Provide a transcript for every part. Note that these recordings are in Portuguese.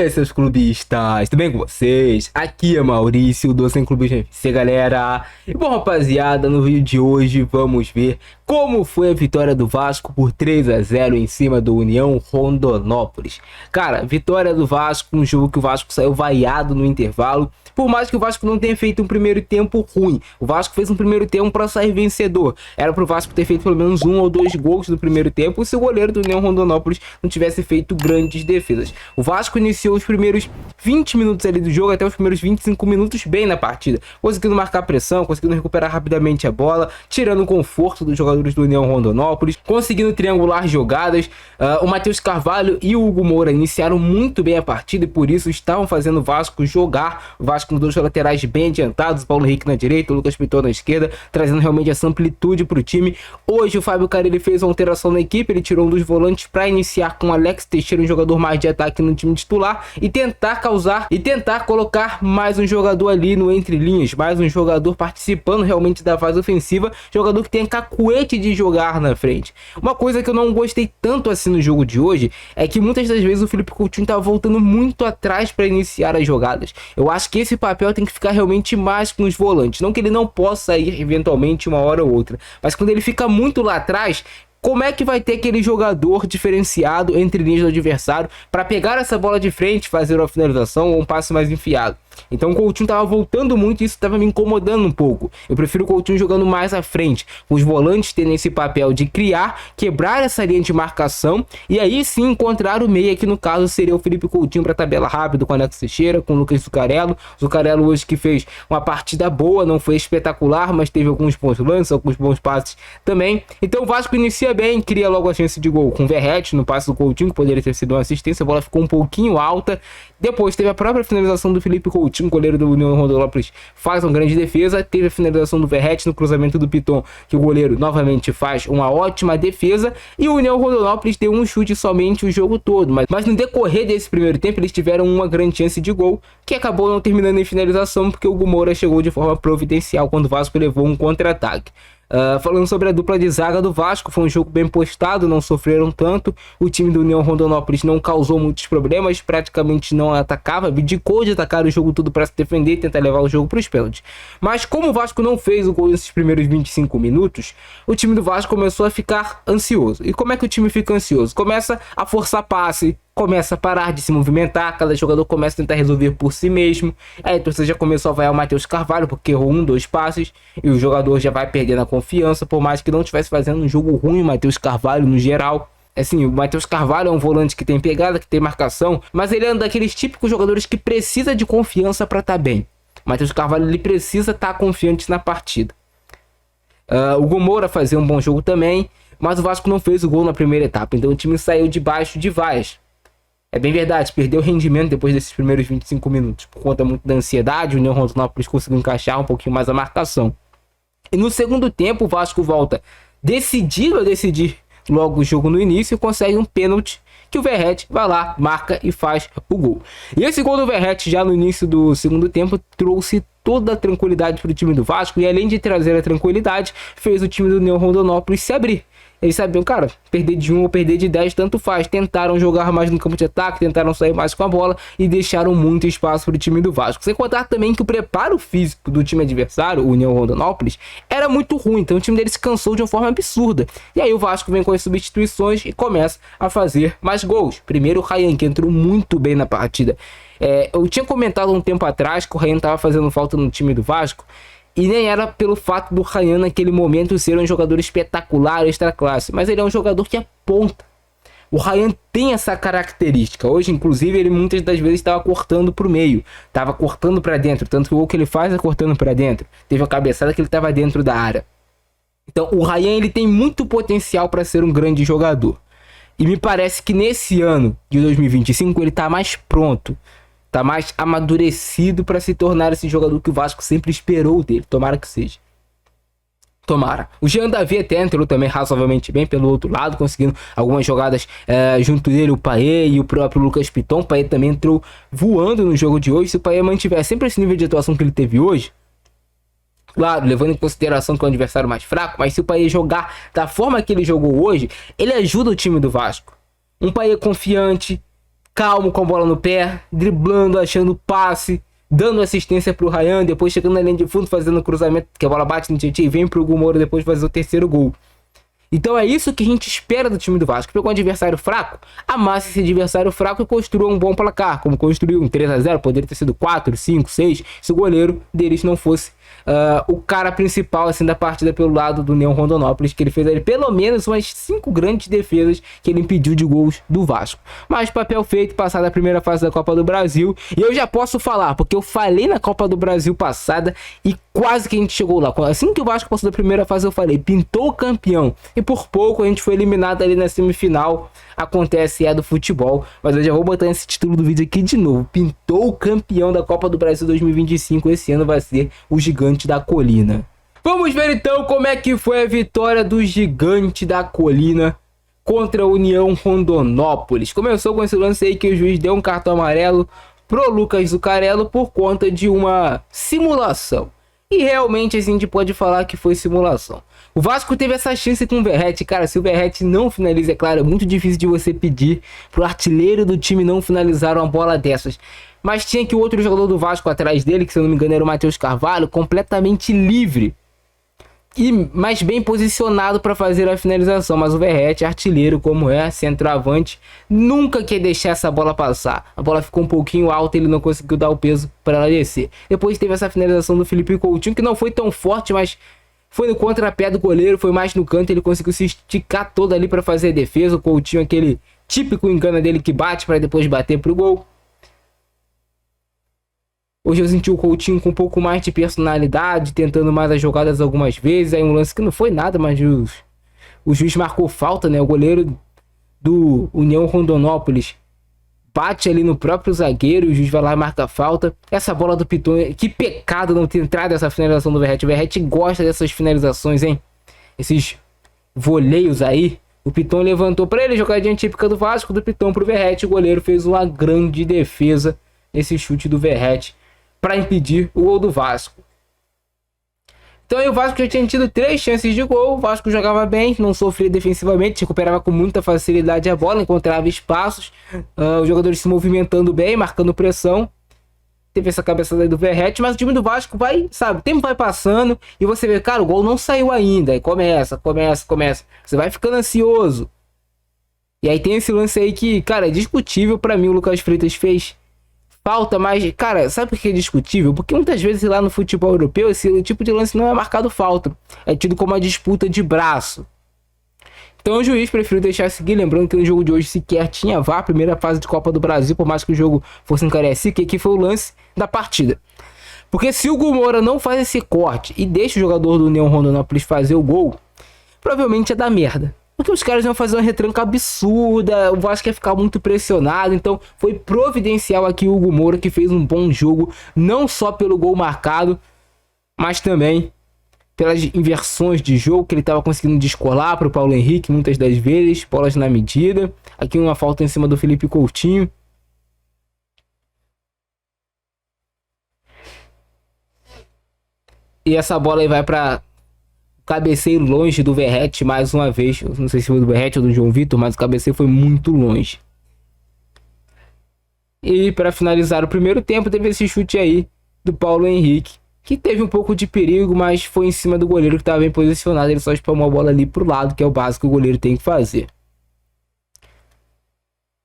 aí, seus clubistas, tudo bem com vocês? Aqui é Maurício, do Sem Clubismo FC, galera. E bom, rapaziada, no vídeo de hoje vamos ver como foi a vitória do Vasco por 3-0 em cima do União Rondonópolis. Cara, vitória do Vasco, um jogo que o Vasco saiu vaiado no intervalo. Por mais que o Vasco não tenha feito um primeiro tempo ruim, o Vasco fez um primeiro tempo para sair vencedor. Era pro Vasco ter feito pelo menos 1 ou 2 gols no primeiro tempo se o goleiro do União Rondonópolis não tivesse feito grandes defesas. O Vasco iniciou os primeiros 20 minutos ali do jogo, até os primeiros 25 minutos bem na partida, conseguindo marcar pressão, conseguindo recuperar rapidamente a bola, tirando o conforto dos jogadores do União Rondonópolis, conseguindo triangular jogadas. O Matheus Carvalho e o Hugo Moura iniciaram muito bem a partida e por isso estavam fazendo o Vasco jogar. O Vasco com dois laterais bem adiantados, Paulo Henrique na direita, o Lucas Piton na esquerda, trazendo realmente essa amplitude para o time. Hoje o Fábio Carille fez uma alteração na equipe, ele tirou um dos volantes para iniciar com Alex Teixeira, um jogador mais de ataque no time titular, e tentar colocar mais um jogador ali no entre linhas, mais um jogador participando realmente da fase ofensiva, jogador que tem cacuete de jogar na frente. Uma coisa que eu não gostei tanto assim no jogo de hoje é que muitas das vezes o Felipe Coutinho tá voltando muito atrás para iniciar as jogadas. Eu acho que esse papel tem que ficar realmente mais com os volantes, não que ele não possa ir eventualmente uma hora ou outra, mas quando ele fica muito lá atrás, como é que vai ter aquele jogador diferenciado entre linhas do adversário para pegar essa bola de frente, fazer uma finalização ou um passe mais enfiado? Então o Coutinho estava voltando muito e isso estava me incomodando um pouco. Eu prefiro o Coutinho jogando mais à frente, com os volantes tendo esse papel de criar, quebrar essa linha de marcação e aí sim encontrar o meia, que no caso seria o Felipe Coutinho para tabela rápido com o Alex Teixeira, com o Lucas Zucarello. Zucarello hoje que fez uma partida boa, não foi espetacular, mas teve alguns bons lances, alguns bons passes também. Então o Vasco inicia bem, cria logo a chance de gol com o Verratti no passe do Coutinho, que poderia ter sido uma assistência, a bola ficou um pouquinho alta. Depois teve a própria finalização do Felipe Coutinho, goleiro do União Rondonópolis faz uma grande defesa. Teve a finalização do Verratti no cruzamento do Piton, que o goleiro novamente faz uma ótima defesa. E o União Rondonópolis deu um chute somente o jogo todo, mas no decorrer desse primeiro tempo eles tiveram uma grande chance de gol, que acabou não terminando em finalização, porque o Hugo Moura chegou de forma providencial quando o Vasco levou um contra-ataque. Falando sobre a dupla de zaga do Vasco, foi um jogo bem postado, não sofreram tanto. O time do União Rondonópolis não causou muitos problemas, praticamente não atacava, abdicou de atacar o jogo todo para se defender e tentar levar o jogo para os pênaltis. Mas como o Vasco não fez o gol nesses primeiros 25 minutos, o time do Vasco começou a ficar ansioso. E como é que o time fica ansioso? Começa a forçar passe, começa a parar de se movimentar, cada jogador começa a tentar resolver por si mesmo. Aí então você já começou a vaiar o Matheus Carvalho porque errou 1, 2 passes e o jogador já vai perdendo a confiança, por mais que não estivesse fazendo um jogo ruim o Matheus Carvalho no geral. Assim, o Matheus Carvalho é um volante que tem pegada, que tem marcação, mas ele é um daqueles típicos jogadores que precisa de confiança para estar bem. O Matheus Carvalho ele precisa estar confiante na partida. O Hugo Moura fazia um bom jogo também, mas o Vasco não fez o gol na primeira etapa, então o time saiu debaixo de vaias. É bem verdade, perdeu rendimento depois desses primeiros 25 minutos, por conta muito da ansiedade. O União Rondonópolis conseguiu encaixar um pouquinho mais a marcação. E no segundo tempo o Vasco volta decidido a decidir logo o jogo no início e consegue um pênalti que o Verratti vai lá, marca e faz o gol. E esse gol do Verratti já no início do segundo tempo trouxe toda a tranquilidade para o time do Vasco e além de trazer a tranquilidade, fez o time do União Rondonópolis se abrir. Eles sabiam, cara, perder de 1 ou perder de 10 tanto faz. Tentaram jogar mais no campo de ataque, tentaram sair mais com a bola e deixaram muito espaço para o time do Vasco. Sem contar também que o preparo físico do time adversário, o União Rondonópolis, era muito ruim. Então o time deles cansou de uma forma absurda. E aí o Vasco vem com as substituições e começa a fazer mais gols. Primeiro o Ryan, que entrou muito bem na partida. Eu tinha comentado um tempo atrás que o Ryan estava fazendo falta no time do Vasco. E nem era pelo fato do Ryan naquele momento ser um jogador espetacular, extra classe, mas ele é um jogador que aponta. O Ryan tem essa característica. Hoje, inclusive, ele muitas das vezes estava cortando para o meio, estava cortando para dentro, tanto que o gol que ele faz é cortando para dentro. Teve a cabeçada que ele estava dentro da área. Então, o Ryan ele tem muito potencial para ser um grande jogador. E me parece que nesse ano de 2025 ele está mais pronto. Tá mais amadurecido para se tornar esse jogador que o Vasco sempre esperou dele. Tomara que seja. Tomara. O Jean Davi até entrou também razoavelmente bem pelo outro lado, conseguindo algumas jogadas junto dele, o Paê e o próprio Lucas Piton. O Paê também entrou voando no jogo de hoje. Se o Paê mantiver sempre esse nível de atuação que ele teve hoje, claro, levando em consideração que é um adversário mais fraco, mas se o Paê jogar da forma que ele jogou hoje, ele ajuda o time do Vasco. Um Paê confiante, calmo com a bola no pé, driblando, achando passe, dando assistência pro Ryan, depois chegando na linha de fundo, fazendo o cruzamento, que a bola bate no Tietchan e vem pro Hugo Moura depois fazer o terceiro gol. Então é isso que a gente espera do time do Vasco. Pegou um adversário fraco, amasse esse adversário fraco e construa um bom placar, como construiu um 3-0, poderia ter sido 4, 5, 6, se o goleiro deles não fosse o cara principal assim da partida pelo lado do União Rondonópolis, que ele fez ali pelo menos umas 5 grandes defesas que ele impediu de gols do Vasco. Mas papel feito, passada a primeira fase da Copa do Brasil, e eu já posso falar, porque eu falei na Copa do Brasil passada e quase que a gente chegou lá. Assim que o Vasco passou da primeira fase, eu falei, pintou o campeão, e por pouco a gente foi eliminado ali na semifinal. Acontece, é do futebol, mas eu já vou botar esse título do vídeo aqui de novo. Pintou o campeão da Copa do Brasil 2025, esse ano vai ser o Gigante da Colina. Vamos ver então como é que foi a vitória do Gigante da Colina contra a União Rondonópolis. Começou com esse lance aí que o juiz deu um cartão amarelo pro Lucas Zucarello por conta de uma simulação. E realmente a gente pode falar que foi simulação. O Vasco teve essa chance com o Verratti. Cara, se o Verratti não finaliza, é claro, é muito difícil de você pedir pro artilheiro do time não finalizar uma bola dessas. Mas tinha que o outro jogador do Vasco atrás dele, que se eu não me engano era o Matheus Carvalho, completamente livre. Mas bem posicionado para fazer a finalização. Mas o Verratti, artilheiro como é, centroavante, nunca quer deixar essa bola passar. A bola ficou um pouquinho alta, ele não conseguiu dar o peso para ela descer. Depois teve essa finalização do Felipe Coutinho, que não foi tão forte, mas foi no contrapé do goleiro, foi mais no canto, ele conseguiu se esticar todo ali para fazer a defesa. O Coutinho, aquele típico engano dele que bate para depois bater pro gol. Hoje eu senti o Coutinho com um pouco mais de personalidade, tentando mais as jogadas algumas vezes. Aí um lance que não foi nada, mas o juiz marcou falta, né? O goleiro do União Rondonópolis bate ali no próprio zagueiro, o juiz vai lá e marca falta. Essa bola do Piton, que pecado não ter entrado essa finalização do Verratti. O Verratti gosta dessas finalizações, hein? Esses voleios aí. O Piton levantou para ele, jogadinha típica do Vasco, do Piton pro Verratti. O goleiro fez uma grande defesa nesse chute do Verratti para impedir o gol do Vasco. Então aí o Vasco já tinha tido 3 chances de gol. O Vasco jogava bem, não sofria defensivamente, recuperava com muita facilidade a bola, encontrava espaços, os jogadores se movimentando bem, marcando pressão. Teve essa cabeçada aí do Verratti, mas o time do Vasco vai, sabe, o tempo vai passando e você vê, cara, o gol não saiu ainda. Aí começa. Você vai ficando ansioso. E aí tem esse lance aí que, cara, é discutível pra mim. O Lucas Freitas fez falta, mas, cara, sabe por que é discutível? Porque muitas vezes lá no futebol europeu esse tipo de lance não é marcado falta. É tido como uma disputa de braço. Então o juiz preferiu deixar seguir, lembrando que no jogo de hoje sequer tinha VAR, primeira fase de Copa do Brasil, por mais que o jogo fosse em Cariacica, que aqui foi o lance da partida. Porque se o Hugo Moura não faz esse corte e deixa o jogador do União Rondonópolis fazer o gol, provavelmente ia dar merda. Porque os caras iam fazer uma retranca absurda, o Vasco ia ficar muito pressionado. Então foi providencial aqui o Hugo Moura, que fez um bom jogo, não só pelo gol marcado, mas também pelas inversões de jogo que ele estava conseguindo descolar para o Paulo Henrique muitas das vezes, bolas na medida. Aqui uma falta em cima do Felipe Coutinho. E essa bola aí vai para cabeceio longe do Verratti mais uma vez. Eu não sei se foi do Verratti ou do João Vitor, mas o cabeceio foi muito longe. E para finalizar o primeiro tempo, teve esse chute aí do Paulo Henrique, que teve um pouco de perigo, mas foi em cima do goleiro que estava bem posicionado. Ele só espalmou a bola ali pro lado, que é o básico que o goleiro tem que fazer.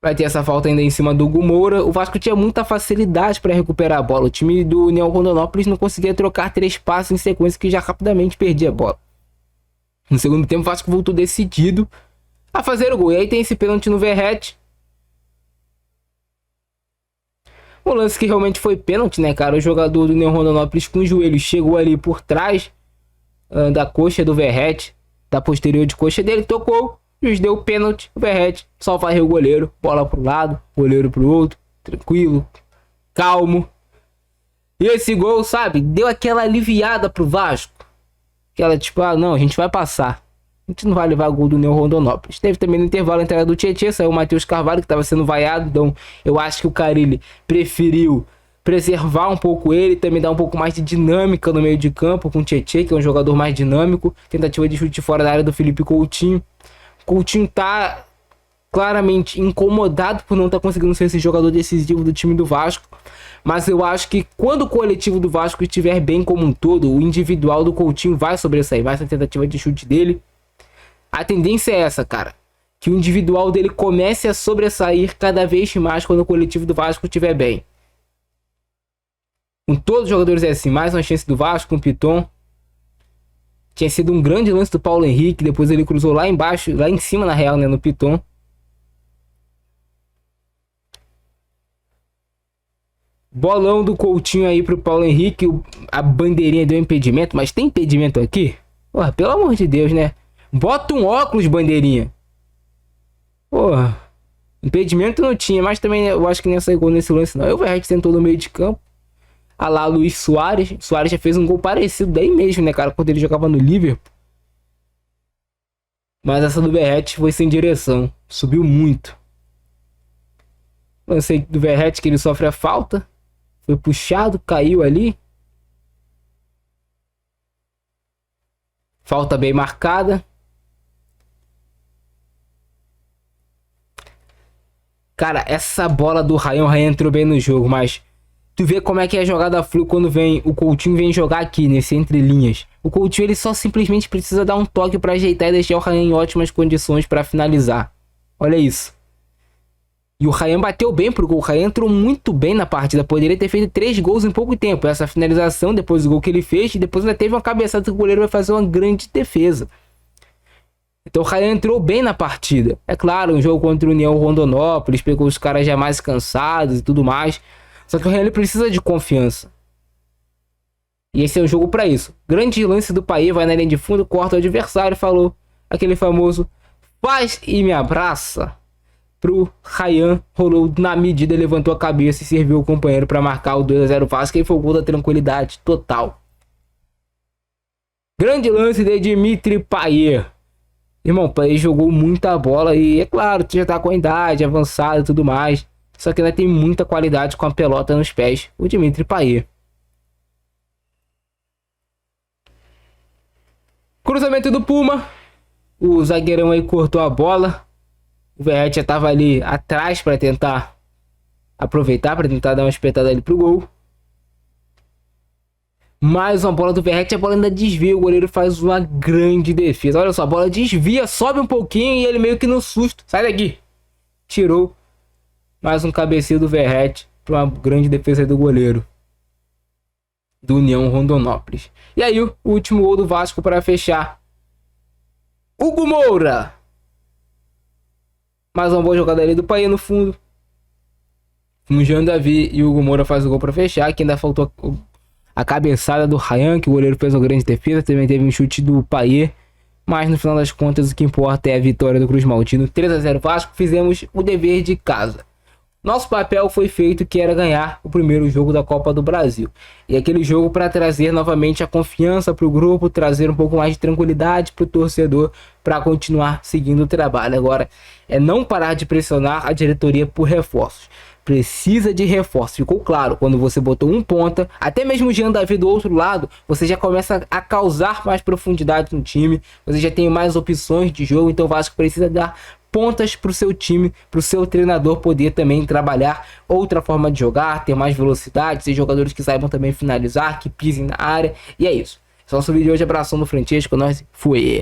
Vai ter essa falta ainda em cima do Hugo Moura. O Vasco tinha muita facilidade para recuperar a bola. O time do União Rondonópolis não conseguia trocar 3 passes em sequência, que já rapidamente perdia a bola. No segundo tempo, o Vasco voltou decidido a fazer o gol. E aí tem esse pênalti no Verratti. Um lance que realmente foi pênalti, né, cara? O jogador do União Rondonópolis com o joelho chegou ali por trás da coxa do Verratti, da posterior de coxa dele, tocou, o juiz deu o pênalti, o Verratti só varreu o goleiro, bola pro lado, goleiro pro outro, tranquilo, calmo. E esse gol, sabe, deu aquela aliviada pro Vasco. Aquela tipo, não, a gente vai passar. A gente não vai levar gol do União Rondonópolis. Teve também no intervalo a entrada do Tietchan, saiu o Matheus Carvalho, que estava sendo vaiado. Então eu acho que o Carille preferiu preservar um pouco ele, também dar um pouco mais de dinâmica no meio de campo com o Tietchan, que é um jogador mais dinâmico. Tentativa de chute fora da área do Felipe Coutinho. Coutinho tá claramente incomodado por não estar conseguindo ser esse jogador decisivo do time do Vasco. Mas eu acho que quando o coletivo do Vasco estiver bem como um todo, o individual do Coutinho vai sobressair. Vai ser a tentativa de chute dele. A tendência é essa, cara. Que o individual dele comece a sobressair cada vez mais quando o coletivo do Vasco estiver bem. Com todos os jogadores é assim. Mais uma chance do Vasco com o Piton. Tinha sido um grande lance do Paulo Henrique. Depois ele cruzou lá embaixo, lá em cima na real, né, no Piton. Bolão do Coutinho aí pro Paulo Henrique. A bandeirinha deu impedimento. Mas tem impedimento aqui? Porra, pelo amor de Deus, né? Bota um óculos, bandeirinha. Porra. Impedimento não tinha. Mas também eu acho que nem saiu gol nesse lance não. Aí o Verratti tentou no meio de campo. Ah lá, Luiz Soares. Soares já fez um gol parecido daí mesmo, né, cara? Quando ele jogava no Liverpool. Mas essa do Verratti foi sem direção. Subiu muito. Lancei do Verratti que ele sofre a falta. Foi puxado, caiu ali. Falta bem marcada. Cara, essa bola do Ryan, o Ryan entrou bem no jogo, mas tu vê como é que é a jogada flui quando vem o Coutinho vem jogar aqui, nesse entrelinhas. O Coutinho ele só simplesmente precisa dar um toque para ajeitar e deixar o Ryan em ótimas condições para finalizar. Olha isso. E o Ryan bateu bem pro gol. O Ryan entrou muito bem na partida. Poderia ter feito 3 gols em pouco tempo. Essa finalização, depois do gol que ele fez. E depois ainda teve uma cabeçada que o goleiro vai fazer uma grande defesa. Então o Ryan entrou bem na partida. É claro, um jogo contra o União Rondonópolis. Pegou os caras já mais cansados e tudo mais. Só que o Ryan ele precisa de confiança. E esse é o jogo pra isso. Grande lance do Payet. Vai na linha de fundo, corta o adversário. Falou aquele famoso: faz e me abraça. Pro Ryan, rolou na medida, levantou a cabeça e serviu o companheiro para marcar o 2-0 Vasco. E foi o gol da tranquilidade total. Grande lance de Dimitri Payet. Irmão, o Payet jogou muita bola e é claro, já tá com a idade avançada e tudo mais. Só que ainda tem muita qualidade com a pelota nos pés, o Dimitri Payet. Cruzamento do Puma. O zagueirão aí cortou a bola. O Verratti já tava ali atrás para tentar aproveitar, para tentar dar uma espetada ali pro gol. Mais uma bola do Verratti, a bola ainda desvia, o goleiro faz uma grande defesa. Olha só, a bola desvia, sobe um pouquinho e ele meio que no susto. Sai daqui. Tirou. Mais um cabeceio do Verratti para uma grande defesa do goleiro do União Rondonópolis. E aí o último gol do Vasco para fechar. Hugo Moura. Mais uma boa jogada ali do Payet no fundo. O Jean Davi e o Hugo Moura faz o gol para fechar. Que ainda faltou a cabeçada do Ryan, que o goleiro fez uma grande defesa. Também teve um chute do Payet. Mas no final das contas o que importa é a vitória do Cruz Maltino. 3-0 Vasco. Fizemos o dever de casa. Nosso papel foi feito, que era ganhar o primeiro jogo da Copa do Brasil. E aquele jogo para trazer novamente a confiança para o grupo, trazer um pouco mais de tranquilidade para o torcedor, para continuar seguindo o trabalho. Agora é não parar de pressionar a diretoria por reforços. Precisa de reforço. Ficou claro, quando você botou um ponta, até mesmo o Jean Davi do outro lado, você já começa a causar mais profundidade no time, você já tem mais opções de jogo, então o Vasco precisa dar pontas para o seu time, para o seu treinador poder também trabalhar outra forma de jogar, ter mais velocidade, ser jogadores que saibam também finalizar, que pisem na área, e é isso. Só o vídeo de hoje, abração do Francesco, nós fui.